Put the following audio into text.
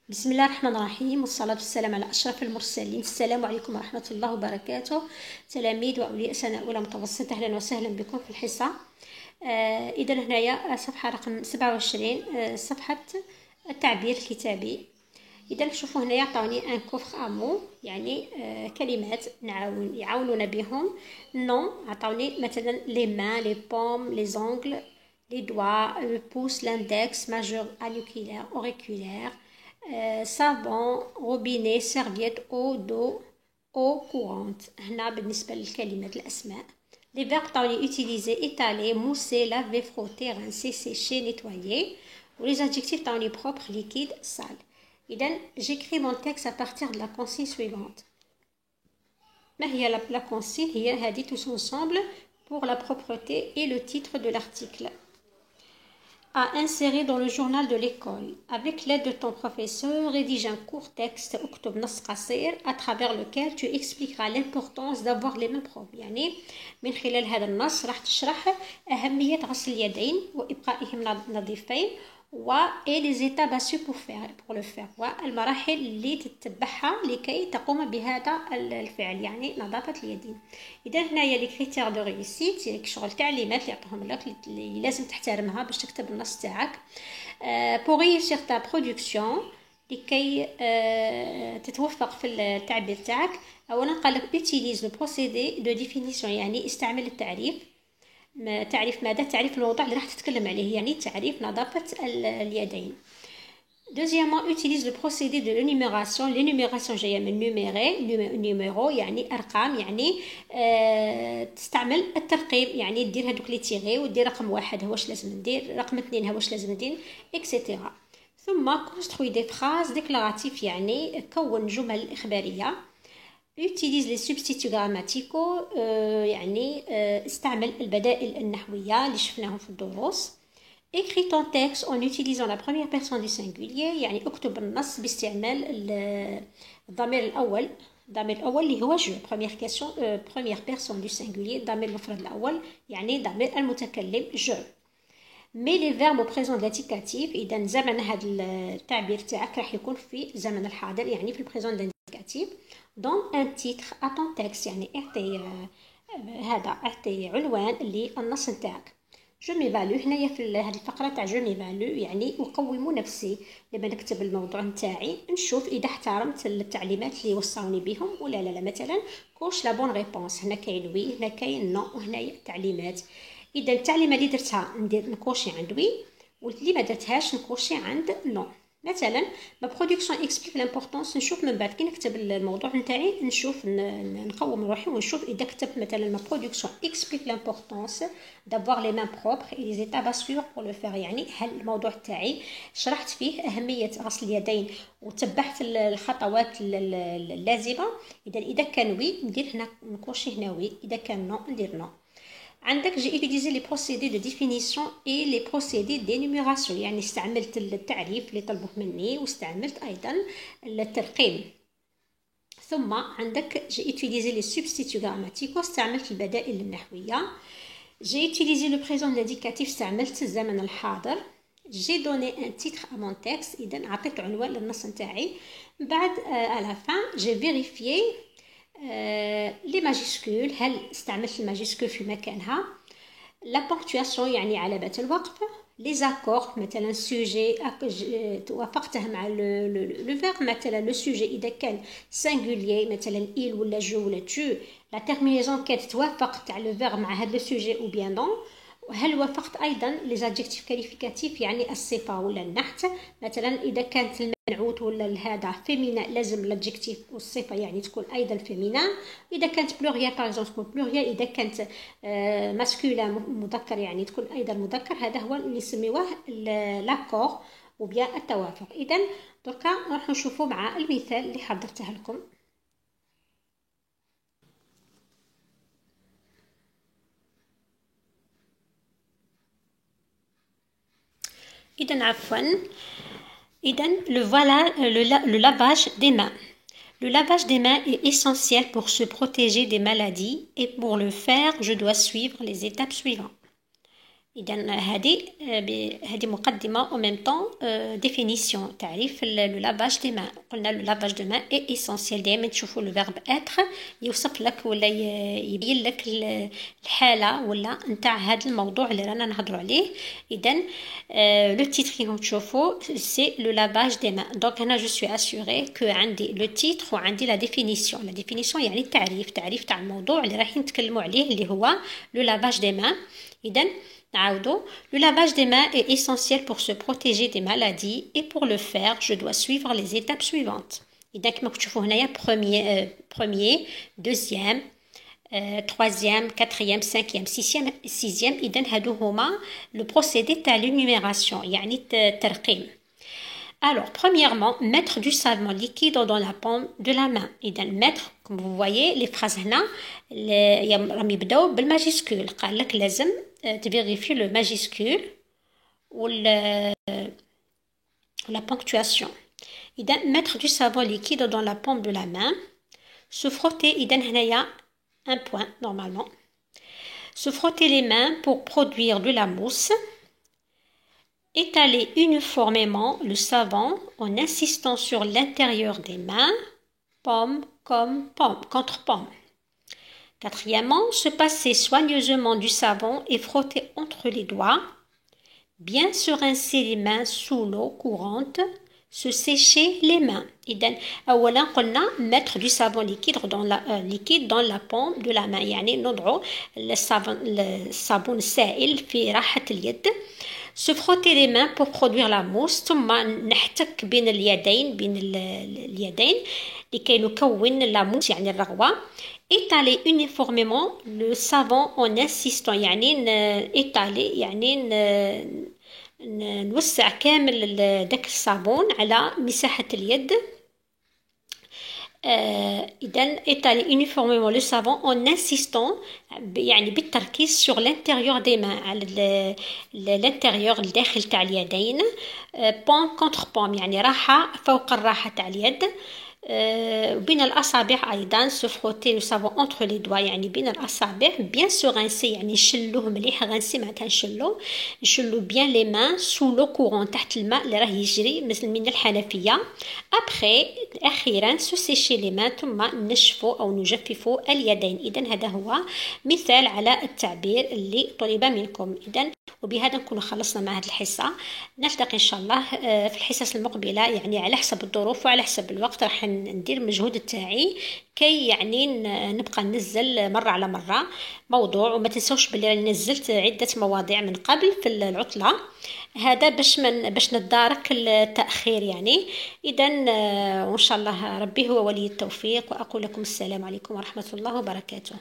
بسم الله الرحمن الرحيم والصلاة والسلام على أشرف المرسلين. السلام عليكم ورحمة الله وبركاته. تلاميذ وأولياء سنة أولى متوسطة، أهلا وسهلا بكم في الحصة. إذا هنايا صفحة رقم 27، صفحة التعبير الكتابي. إذا شوفوا هنايا عطاوني ان كوفر امو، يعني كلمات يعاونونا بهم. نون عطاوني مثلا لي مان، لي بوم، لي زونغل، لي دوا، لو بوس، لاندكس، ماجور، انيكولير، اوريكولير، savon, robinet, serviette, eau d'eau, eau courante. هنا بالنسبة للكلمات الأسماء. Les verbes تاوني utiliser, étaler, mousser, laver, frotter, rincer, sécher, nettoyer. Ou les adjectifs تاوني propre, liquide, sale. إذن j'écris mon texte à partir de la consigne suivante. ما هي la consigne؟ هي هذه tous ensemble pour la propreté et le titre de l'article. À insérer dans le journal de l'école. Avec l'aide de ton professeur, rédige un court texte اكتب نص قصير à travers lequel tu expliqueras l'importance d'avoir les mains propres. يعني من خلال هذا النص راح تشرح أهمية غسل اليدين وإبقائهم نظيفين et les étapes à suivre pour le faire، والمراحل اللي تتبعها لكي تقوم بهذا الفعل، يعني نظافة اليدين. إذا هنايا لي كريتير دو ريوسيت، يعني شغل تعليمات اللي يعطوهم لك اللي لازم تحترمها باش تكتب النص تاعك. pour réussir ta production، لكي تتوفق في التعبير تاعك. أولا قال لك utilise le procédé de définition، يعني استعمل التعريف. تعريف ماذا؟ تعريف الموضوع اللي راح تتكلم عليه، يعني تعريف نظافة اليدين. Deuxièmement, utilise le procédé de l'énumération. L'énumération جاية من numéro يعني أرقام، يعني تستعمل الترقيم، يعني دير هادوك لي تيغي ودير رقم واحد هواش لازم ندير، رقم اثنين هواش لازم ندير، etc. ثم construis des phrases déclaratives، يعني كون جمل إخبارية. utilise les substituts grammaticaux، يعني استعمل البدائل النحوية اللي شفناهم في الدروس. écris ton texte en utilisant la première personne du singulier، يعني اكتب النص باستعمال الضمير الأول. الضمير الأول اللي هو جو، première personne du singulier، الضمير المفرد الأول يعني ضمير المتكلم جو. mais les verbes au présent de l'indicatif، إذا زمن هذا التعبير تاعك راح يكون في زمن الحاضر، يعني في البريزون de l'indicatif. donne un titre à ton texte، يعني اعطي عنوان للنص نتاعك. جو ميفالو، هنايا في هذه الفقره تاع جو ميفالو يعني اقوم نفسي لما نكتب الموضوع نتاعي، نشوف اذا احترمت التعليمات اللي وصاوني بهم ولا لا. مثلا كوش لا بون ريبونس، هنا كاين وي، هنا كاين نو، وهنايا تعليمات. اذا التعليمه اللي درتها نكوشي عند وي، واللي ما درتهاش نكوشي عند نو. مثلا ما برودكسيون اكسبليك لامبورطونس، نشوف من بعد كي نكتب الموضوع نتاعي نشوف نقوم روحي ونشوف اذا كتبت مثلا ما برودكسيون اكسبليك لامبورطونس دافوار لي مان بروبر اي لي زيتاب ا سويفر بور لو فير، يعني هل الموضوع تاعي شرحت فيه اهميه غسل اليدين وتبعت الخطوات اللازمه. اذا كان وي ندير هنا نكوشي هنا وي، اذا كان نو ندير نو. عندك جي utiliser les procédés de définition et les procédés d'énumération، يعني استعملت التعريف اللي طلبوه مني واستعملت أيضا الترقيم. ثم عندك جي utiliser les substituts grammaticaux، استعملت البدائل النحوية. جي utiliser le présent de l'indicatif، استعملت الزمن الحاضر. جي donné un titre à mon texte، إذن عطيت عنوان للنص نتاعي. بعد à la fin j'ai vérifié لي ماجيسكول، هل استعملت الماجيسكول في مكانها. لا بونكتواسيون يعني علامة الوقف. لي زاكور مثلا سوجي وافقته مع لو فيرب، مثلا لو سوجي اذا كان سينغوليي مثلا il ولا جو ولا tu، لا تيرمينيزون كانت توافق تاع لو فيرب مع هذا لو سوجي او بيان دون. وهل وافقت ايضا لي زادجيكتيف كاليفيكاتيف يعني الصفه ولا النعت، مثلا اذا كانت المنعوت ولا هذا فيمينا لازم الادجيكتيف والصفه يعني تكون ايضا فيمينا. اذا كانت بلوريال باغ اكزومبل تكون بلوريال، اذا كانت ماسكولا مذكر يعني تكون ايضا مذكر. هذا هو اللي نسميوه لاكور وبيان التوافق. اذا دركا نروح نشوفوا مع المثال اللي حضرته لكم. إذن عفوا، إذن le lavage des mains. Le lavage des mains est essentiel pour se protéger des maladies et pour le faire, je dois suivre les étapes suivantes. إذن هذه مقدمة au même temps définition تعريف لو لافاج دي مان. قلنا لو لافاج دي مان اي اسونسيال. دائما تشوفوا لو فيرب اتر يوصف لك ولا يبين لك الحالة ولا نتاع هذا الموضوع اللي رانا نهضروا عليه. إذن لو تيتر كيما تشوفوا سي لو لافاج دي مان. دونك هنا جو سوي اسيوري كو عندي لو تيتر وعندي لا ديفينيسيون. لا ديفينيسيون يعني التعريف تاع الموضوع اللي رايحين نتكلموا عليه اللي هو لو لافاج دي مان. إذن le lavage des mains est essentiel pour se protéger des maladies et pour le faire, je dois suivre les étapes suivantes. إذا كما تشوفوا هنايا premier, deuxième, troisième, quatrième, cinquième, sixième. إذا هادو هما le procédé تاع l'énumération يعني الترقيم. Alors, premièrement, mettre du savon liquide dans la paume de la main. إذا mettre, comme vous voyez, les phrases هنا راهم يبداو بالماجيسكول. قال لك لازم تفيريفي le majuscule ou la ponctuation. إذا mettre du savon liquide dans la paume de la main. Se frotter. إذا هنايا un point normalement. Se frotter les mains pour produire de la mousse. Étaler uniformément le savon en insistant sur l'intérieur des mains, paume comme paume, contre paume. Quatrièmement, se passer soigneusement du savon et frotter entre les doigts. Bien se rincer les mains sous l'eau courante. Se sécher les mains. إذن أولا قلنا mettre du savon liquide dans la paume de la main. يعني نضعوا الصابون السائل في راحة اليد. Se frotter les mains pour produire la mousse. ثم نحتك بين اليدين لكي نكون la mousse يعني الرغوة. Étaler uniformément le savon en insistant يعني étaler يعني نوسع كامل داك الصابون على مساحة اليد. إذن étaler uniformément le savon en insistant يعني بالتركيز sur l'intérieur des mains على l'intérieur الداخل تاع اليدين. paume contre paume يعني راحة فوق الراحة تاع اليد. بين الأصابع أيضا se frotter le savon entre les doigts يعني بين الأصابع. bien se rincer يعني نشلوه مليح. rincer معناتها نشلو bien les mains sous l'eau courante تحت الماء اللي راه يجري مثل من الحنفية. après أخيرا se sécher les mains ثم نشفوا أو نجففوا اليدين. إذن هذا هو مثال على التعبير اللي طلب منكم. إذن وبهذا نكون خلصنا مع هذه الحصة. نلتقي إن شاء الله في الحصص المقبلة يعني على حسب الظروف وعلى حسب الوقت راح ندير المجهود تاعي كي يعني نبقى ننزل مرة على مرة موضوع. وما تنسوش بلي نزلت عدة مواضيع من قبل في العطلة. هذا باش نتدارك التأخير يعني. إذن وإن شاء الله ربي هو ولي التوفيق. وأقول لكم السلام عليكم ورحمة الله وبركاته.